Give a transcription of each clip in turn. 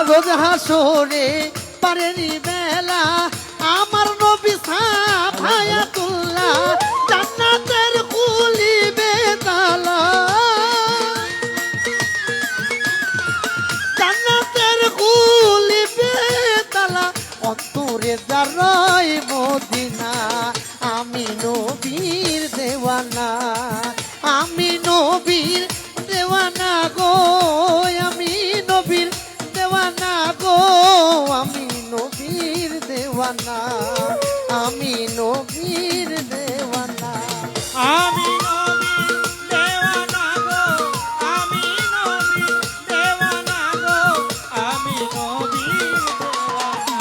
রোজ হাসরে পারেনি বেলা আমার নবী সাফায়াতুল্লাহ জান্নাতের খুলিবে তালা জান্নাতের খুলিবে তালা অন্তরে দাঁড়াই মদিনা আমি নবীর দেওয়ানা আমি নবীর দেওয়ানা গো আমি নবীর দেওয়ানা গো আমি নবীর দেওয়ানা আমি নবীর দেওয়ানা আমি নবীর দেওয়ানা গো আমি নবীর দেওয়ানা গো আমি নবীর দেওয়ানা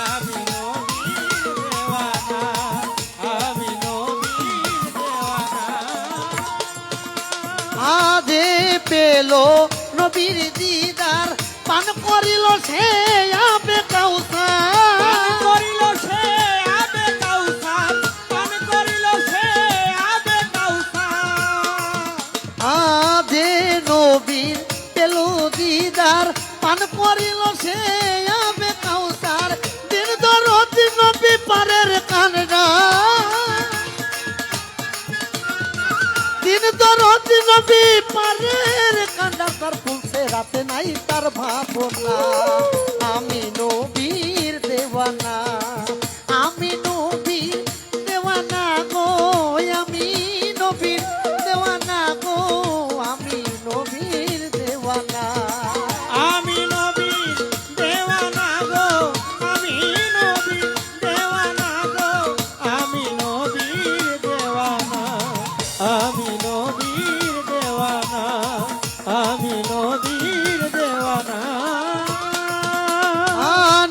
আমি নবীর দেওয়ানা আমি নবীর দেওয়ানা আজে পেল নবীর দিদার পান করিল সে আবে কাউসার করিল সে আবে কাউসার পান করিল সে আবে কাউসার আজে নবীর পেল দিদার পান করিল সে আবে কাউসার দিন দরদ নবী পারের কান্না দিন দরদ নবী পারের কান্না তার ফুলছে রাতে নাই তার ভাবনা আমি নবীর দেওয়ানা আমি নবীর দেওয়ানা গো আমি নবীর দেওয়ানা গো আমি নবীর দেওয়ানা আমি নবীর দেওয়ানা গো আমি নবীর দেওয়ানা গো আমি নবীর দেওয়ানা আমি নবীর দেওয়ানা আমি নবীর দেওয়ানা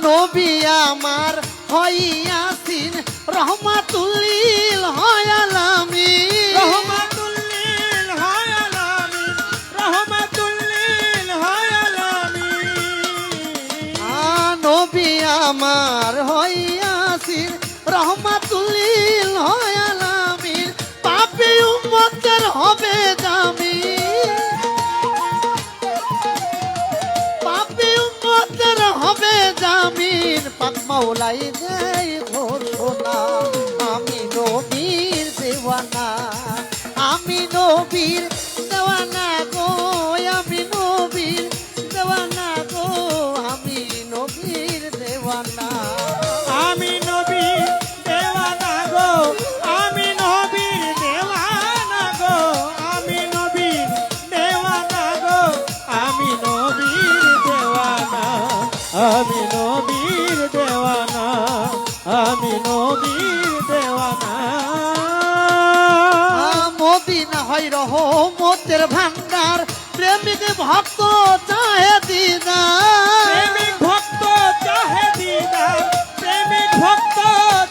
নবী আমার হইয়াছিন রহমাতুল্লিল আলামিন রহমাতুল্লিল আলামিন রহমাতুল্লিল আলামিন নবী আমার হইয়াছিন রহমাতুল্লিল আলামিন পাপী উম্মতের হবে জামিন পাপী উম্মতের হবে জামিন পাক মাওলাই দেয় ঘোষণা আমি নবীর দেওয়ানা আমি নবীর দেওয়ানা গো আমি নবীর দেওয়ানা গো আমি নবীর দেওয়ানা আমি নবীর দেওয়ানা গো আমি নবীর দেওয়ানা গো আমি নবীর দেওয়ানা গো আমি নবীর দেওয়ানা আমি নবীর দেওয়ানা আমি নবীর দেওয়ানা মদিনা হয় রহমতের ভান্ডার প্রেমিক ভক্ত চাহে দিদার প্রেমিক ভক্ত চাহে দিদার প্রেমিক ভক্ত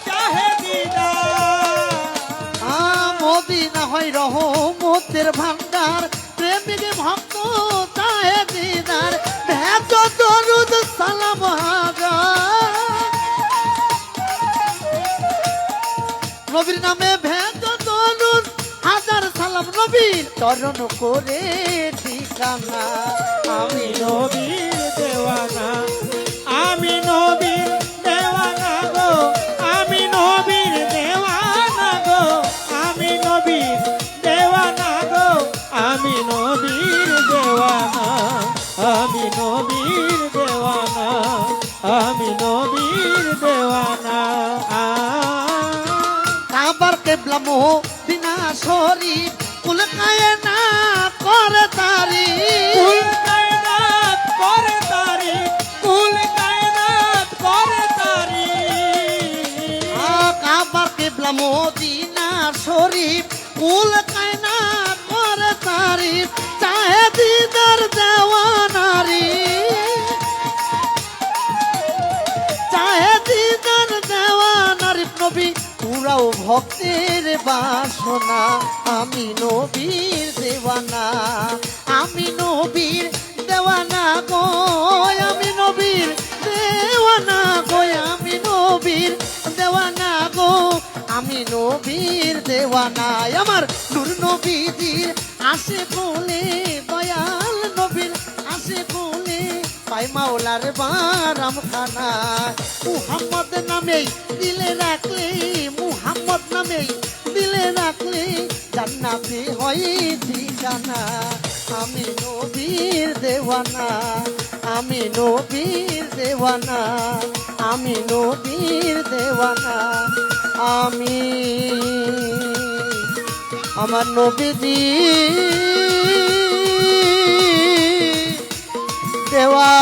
চাহে দিদার মদিনা হয় রহমতের ভান্ডার প্রেমিক ভক্ত চাহে দিদার ভেজ দরুদ সালাম হাজার নবীর নামে ভেজ দরুদ হাজার সালাম নবীর চরণ করে ঠিকানা আমি নবীর দেওয়ানা আমি নবীর দেওয়ানা গো আমি নবীর দেওয়ানা গো আমি নবীর দেওয়ানা গো আমি নবীর দেওয়ানা আমি নবীর দেওয়ানা আমি নবীর দেওয়ানা কাবার কেবলা মোহ বিনা শরীফ কুল কায়না করে তারি কুল কায়নাত করে তারি কুল কায়নাত করে তারি কাবার কেবলা মদিনা শরীফ কুল কায়না করে তারিফ চাহে দিদার দেওয়ানারি চাহে দিদার দেওয়ানারি নবী পুরাও ভক্তের বাসনা আমি নবীর দেওয়ানা আমি নবীর দেওয়ানা গো আমি নবীর দেওয়ানা গো আমি নবীর দেওয়ানা গো আমি নবীর দেওয়ানা আমার নূর নবীজির আসে বলে দয়াল নবীর আসে বলে পায় যায় মাওলার বারাম খানা মুহাম্মদ নামেই দিলে রাখলে মুহাম্মদ নামেই দিলে রাখলে জান্নাতে হয় ঠিকানা আমি নবীর দেওয়ানা আমি নবীর দেওয়ানা আমি নবীর দেওয়ানা আমি আমার নবীজি দেওয়া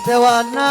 দেওয়ানা